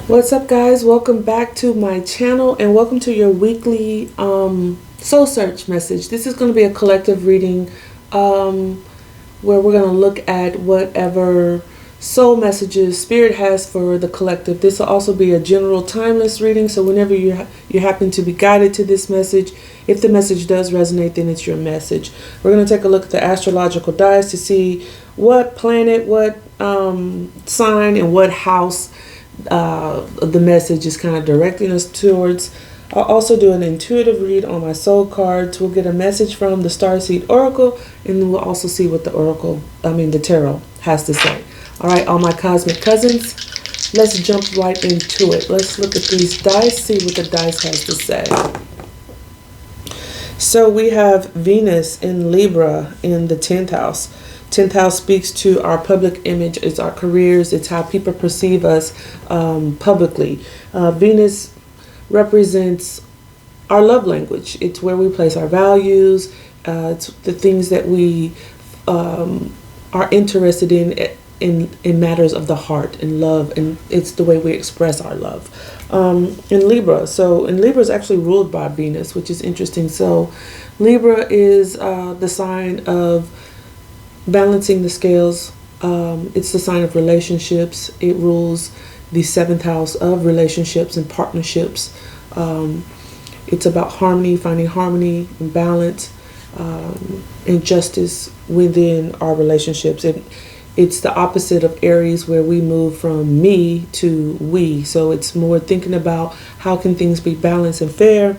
What's up, guys? Welcome back to my channel and welcome to your weekly soul search message. This is going to be a collective reading where we're going to look at whatever soul messages spirit has for the collective. This will also be a general timeless reading, so whenever you happen to be guided to this message, if the message does resonate, then it's your message. We're going to take a look at the astrological dice to see what planet, what sign, and what house the message is kind of directing us towards. I'll also do an intuitive read on my soul cards. We'll get a message from the Starseed Oracle, and then we'll also see what the tarot has to say. All right, all my cosmic cousins, let's jump right into it. Let's look at these dice, see what the dice has to say. So we have Venus in Libra in the 10th house. 10th house speaks to our public image. It's our careers. It's how people perceive us publicly. Venus represents our love language. It's where we place our values. It's the things that we are interested in matters of the heart and love, and it's the way we express our love. In Libra, so in Libra is actually ruled by Venus, which is interesting. So Libra is the sign of balancing the scales. It's the sign of relationships. It rules the 7th house of relationships and partnerships. It's about harmony, finding harmony and balance and justice within our relationships. It's the opposite of Aries, where we move from me to we. So it's more thinking about how can things be balanced and fair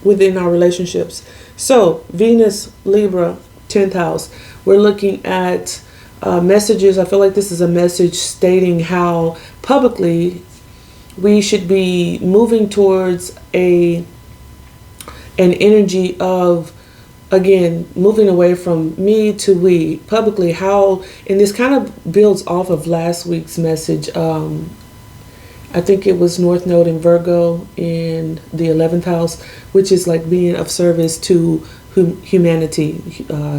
within our relationships. So Venus, Libra, 10th house, we're looking at messages. I feel like this is a message stating how publicly we should be moving towards an energy of, again, moving away from me to we publicly. How, and this kind of builds off of last week's message. I think it was North Node in Virgo in the 11th house, which is like being of service to humanity,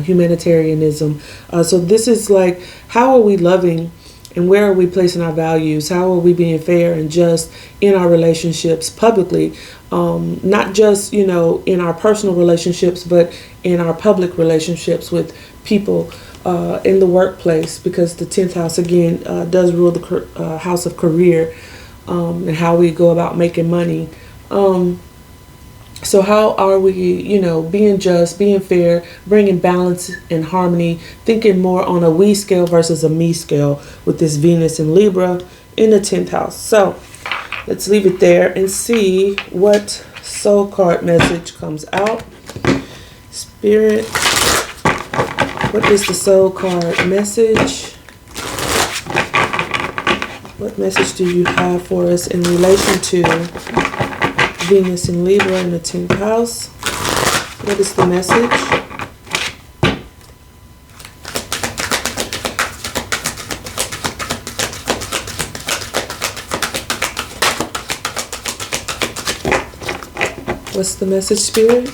humanitarianism. So this is like, how are we loving and where are we placing our values? How are we being fair and just in our relationships publicly? Not just, in our personal relationships, but in our public relationships with people in the workplace, because the 10th house, again, does rule the house of career and how we go about making money. So how are we, being just, being fair, bringing balance and harmony, thinking more on a we scale versus a me scale with this Venus in Libra in the 10th house. So let's leave it there and see what soul card message comes out. Spirit, what is the soul card message? What message do you have for us in relation to Venus in Libra in the 10th house? What is the message? What's the message, Spirit?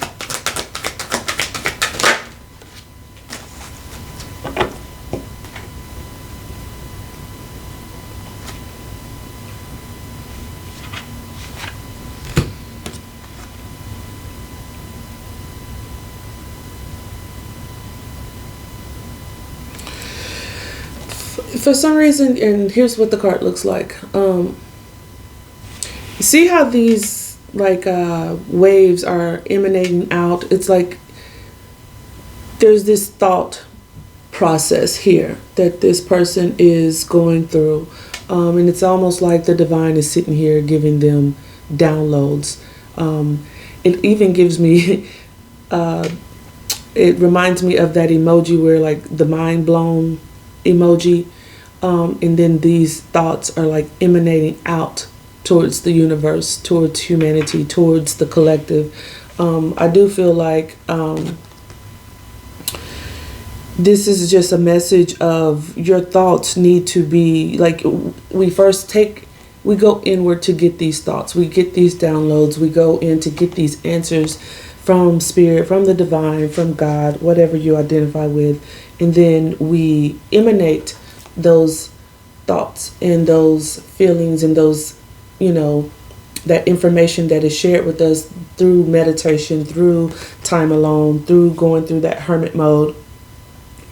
For some reason, and here's what the card looks like. See how these waves are emanating out? It's like there's this thought process here that this person is going through, and it's almost like the divine is sitting here giving them downloads. It even gives me it reminds me of that emoji where like the mind blown emoji. And then these thoughts are like emanating out towards the universe, towards humanity, towards the collective. I do feel like this is just a message of your thoughts need to be like, we go inward to get these thoughts. We get these downloads. We go in to get these answers from spirit, from the divine, from God, whatever you identify with. And then we emanate those thoughts and those feelings and those, you know, that information that is shared with us through meditation, through time alone, through going through that hermit mode.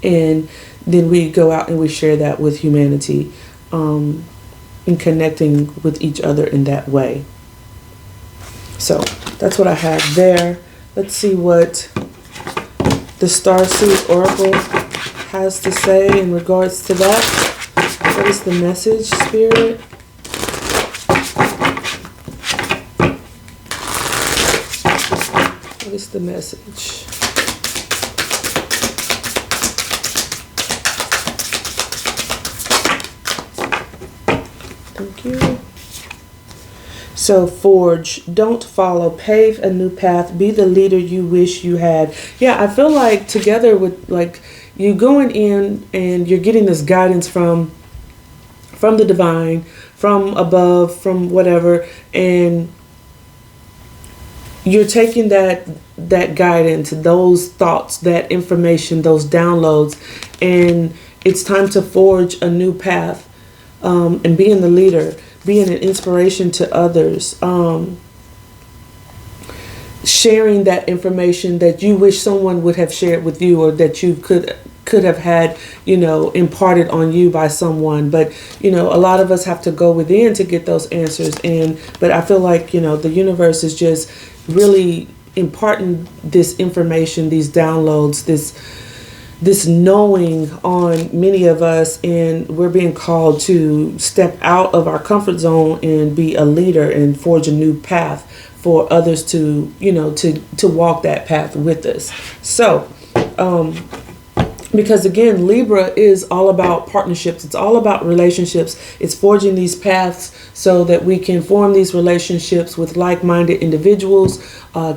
And then we go out and we share that with humanity, and connecting with each other in that way. So that's what I have there. Let's see what the Starseed Oracle has to say in regards to that. What is the message, Spirit? What is the message? Thank you. So, forge, don't follow, pave a new path, be the leader you wish you had. Yeah, I feel like together with, like, you going in and you're getting this guidance from the divine, from above, from whatever, and you're taking that guidance, those thoughts, that information, those downloads, and it's time to forge a new path, and being the leader, being an inspiration to others, sharing that information that you wish someone would have shared with you, or that you could have had, you know, imparted on you by someone. But, you know, a lot of us have to go within to get those answers. But I feel like, you know, the universe is just really imparting this information, these downloads, this knowing on many of us, and we're being called to step out of our comfort zone and be a leader and forge a new path for others to, you know, to walk that path with us. So, because again, Libra is all about partnerships. It's all about relationships. It's forging these paths so that we can form these relationships with like-minded individuals,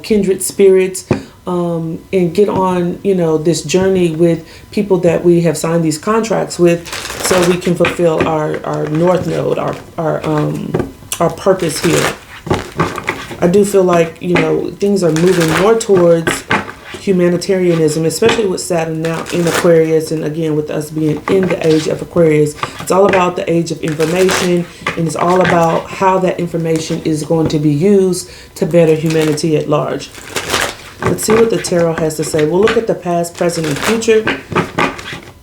kindred spirits, and get on, you know, this journey with people that we have signed these contracts with, so we can fulfill our North Node, our purpose here. I do feel like, you know, things are moving more towards humanitarianism, especially with Saturn now in Aquarius, and again with us being in the age of Aquarius. It's all about the age of information, and it's all about how that information is going to be used to better humanity at large. Let's see what the tarot has to say. We'll look at the past, present, and future,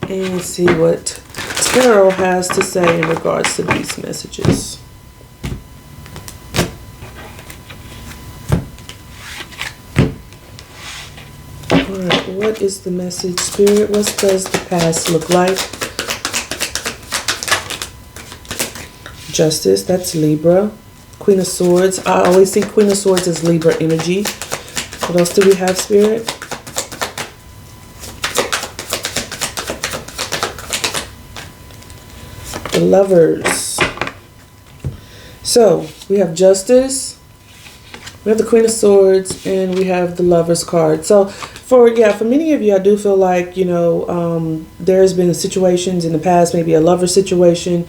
and see what tarot has to say in regards to these messages. Alright, what is the message, Spirit? What does the past look like? Justice, that's Libra. Queen of Swords. I always see Queen of Swords as Libra energy. What else do we have, Spirit? The Lovers. So, we have Justice, we have the Queen of Swords, and we have the Lovers card. So, for many of you, I do feel like, you know, there's been situations in the past, maybe a lover situation,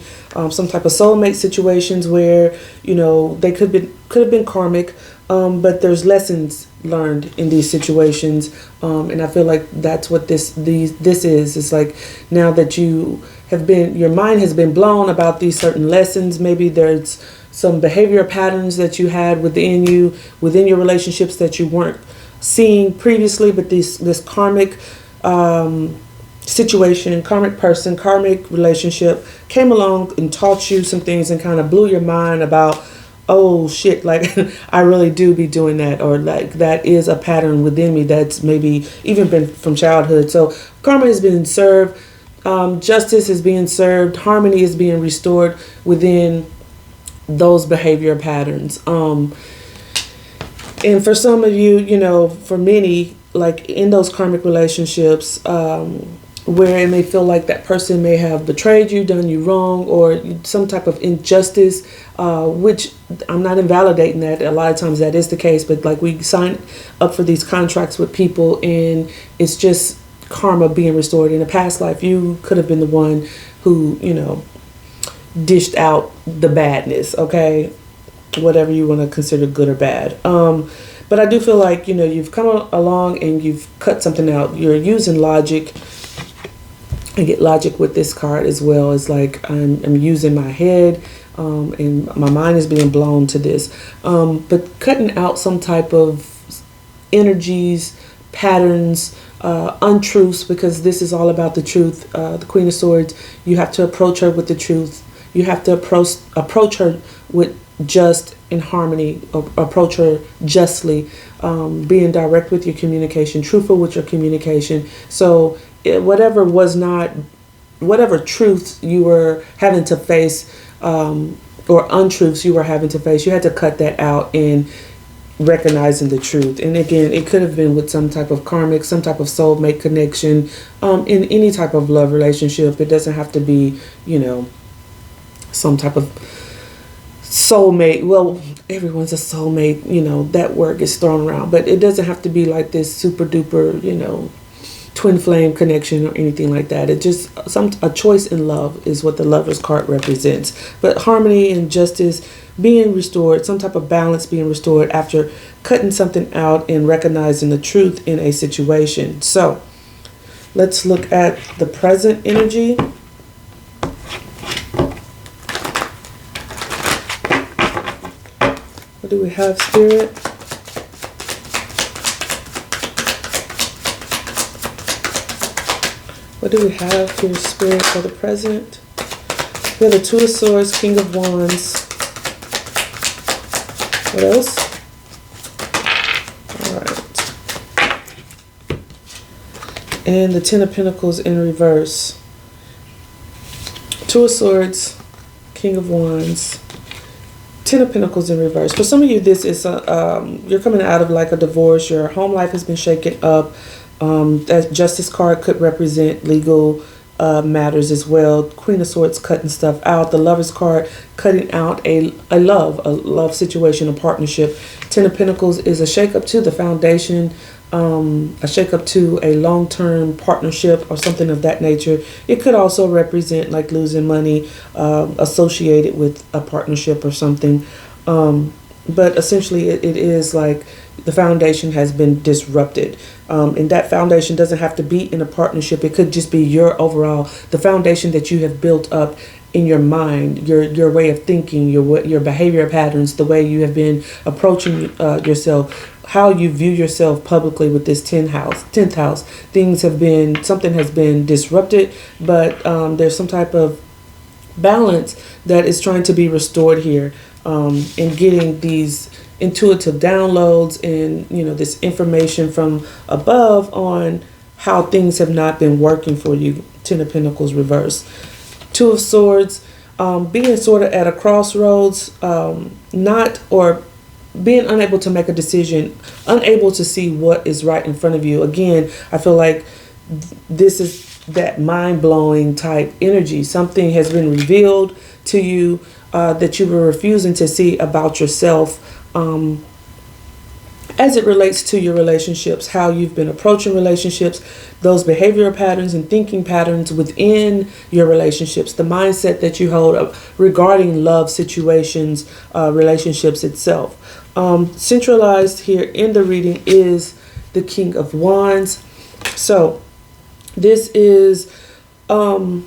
some type of soulmate situations where, you know, they could have been karmic, but there's lessons learned in these situations, and I feel like that's what this is. It's like, now that you have been, your mind has been blown about these certain lessons. Maybe there's some behavior patterns that you had within your relationships that you weren't seeing previously, but this karmic situation, karmic person, karmic relationship came along and taught you some things and kind of blew your mind about, oh shit, like I really do be doing that, or like that is a pattern within me that's maybe even been from childhood. So karma has been served, justice is being served, harmony is being restored within those behavior patterns. And for some of you, you know, for many, like in those karmic relationships, where it may feel like that person may have betrayed you, done you wrong, or some type of injustice, which I'm not invalidating that. A lot of times that is the case, but like we sign up for these contracts with people, and it's just karma being restored. In a past life, you could have been the one who, you know, dished out the badness, okay? Whatever you want to consider good or bad. But I do feel like, you know, you've come along and you've cut something out. You're using logic I get logic with this card as well. It's like I'm using my head, and my mind is being blown to this. But cutting out some type of energies, patterns, untruths, because this is all about the truth. The Queen of Swords, you have to approach her with the truth. You have to approach her with just in harmony, approach her justly, being direct with your communication, truthful with your communication. So whatever truths you were having to face, or untruths you were having to face, you had to cut that out in recognizing the truth. And again, it could have been with some type of karmic, some type of soulmate connection, in any type of love relationship. It doesn't have to be, some type of soulmate. Well, everyone's a soulmate, that word gets thrown around, but it doesn't have to be like this super duper, twin flame connection or anything like that. It just a choice in love is what the Lover's card represents. But harmony and justice being restored, some type of balance being restored after cutting something out and recognizing the truth in a situation. So let's look at the present energy. What do we have, Spirit? What do we have here, Spirit, for the present? We have the Two of Swords, King of Wands. What else? All right. And the Ten of Pentacles in reverse. Two of Swords, King of Wands. Ten of Pentacles in reverse. For some of you, this is you're coming out of like a divorce. Your home life has been shaken up. That Justice card could represent legal matters as well. Queen of Swords cutting stuff out. The Lover's card cutting out a love situation, a partnership. Ten of Pentacles is a shake-up to the foundation, a shake-up to a long-term partnership or something of that nature. It could also represent like losing money associated with a partnership or something. But essentially it is like the foundation has been disrupted. And that foundation doesn't have to be in a partnership. It could just be your overall, the foundation that you have built up in your mind, your way of thinking, your behavior patterns, the way you have been approaching yourself, how you view yourself publicly with this 10th house. Something has been disrupted, but there's some type of balance that is trying to be restored here, in getting these intuitive downloads and this information from above on how things have not been working for you. Ten of Pentacles reverse. Two of Swords, being sort of at a crossroads, being unable to make a decision, unable to see what is right in front of you. Again, I feel like this is that mind-blowing type energy. Something has been revealed to you that you were refusing to see about yourself, as it relates to your relationships, how you've been approaching relationships, those behavioral patterns and thinking patterns within your relationships, the mindset that you hold up regarding love situations, relationships itself. Centralized here in the reading is the King of Wands. So this is now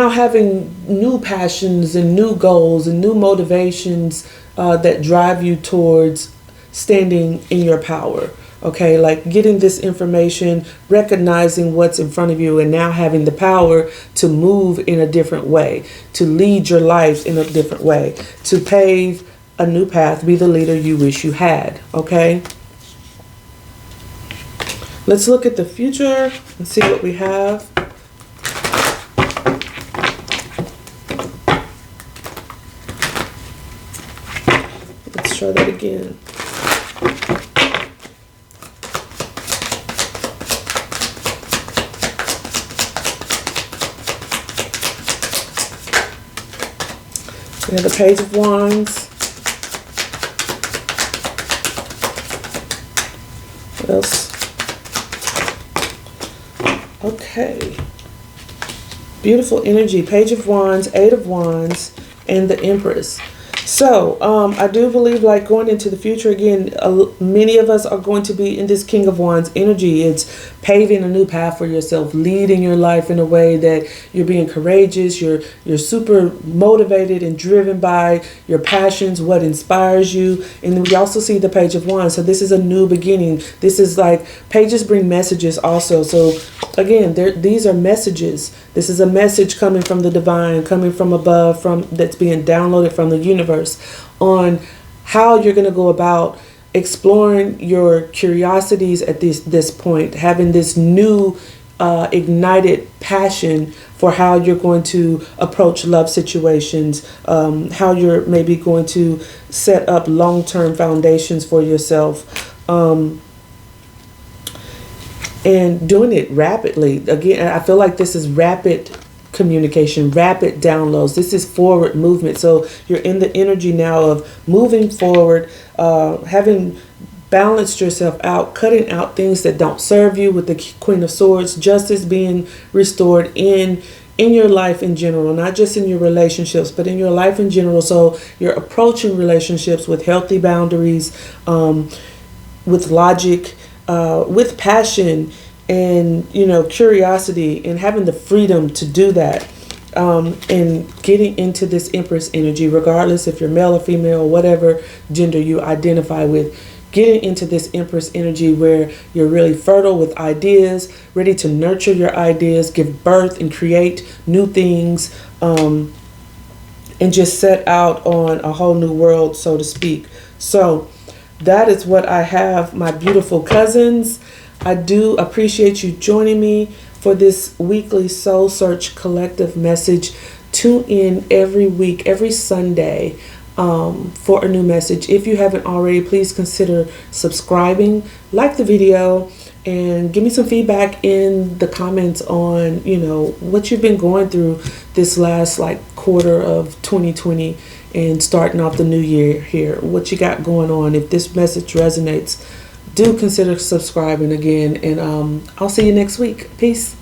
having new passions and new goals and new motivations that drive you towards standing in your power. Okay, like getting this information, recognizing what's in front of you, and now having the power to move in a different way, to lead your life in a different way, to pave a new path, be the leader you wish you had. Okay, let's look at the future and see what we have. Let's try that again. We have the Page of Wands. What else? Okay. Beautiful energy. Page of Wands, Eight of Wands, and the Empress. So, I do believe, like, going into the future again, many of us are going to be in this King of Wands energy. It's paving a new path for yourself, leading your life in a way that you're being courageous, you're super motivated and driven by your passions, what inspires you. And then we also see the Page of Wands. So this is a new beginning. This is like, pages bring messages also. So again, these are messages. This is a message coming from the divine, coming from above, that's being downloaded from the universe on how you're going to go about exploring your curiosities at this point, having this new ignited passion for how you're going to approach love situations, how you're maybe going to set up long-term foundations for yourself. And doing it rapidly. Again, I feel like this is rapid communication, rapid downloads. This is forward movement. So you're in the energy now of moving forward, having balanced yourself out, cutting out things that don't serve you with the Queen of Swords, justice being restored in your life in general, not just in your relationships, but in your life in general. So you're approaching relationships with healthy boundaries, with logic, with passion, and curiosity, and having the freedom to do that, and getting into this Empress energy, regardless if you're male or female or whatever gender you identify with. Getting into this Empress energy where you're really fertile with ideas, ready to nurture your ideas, give birth and create new things, and just set out on a whole new world, so to speak. So that is what I have, my beautiful cousins. I do appreciate you joining me for this weekly Soul Search Collective message. Tune in every week, every Sunday, for a new message. If you haven't already, please consider subscribing, like the video, and give me some feedback in the comments on, what you've been going through this last quarter of 2020 and starting off the new year here. What you got going on. If this message resonates, do consider subscribing again, and I'll see you next week. Peace.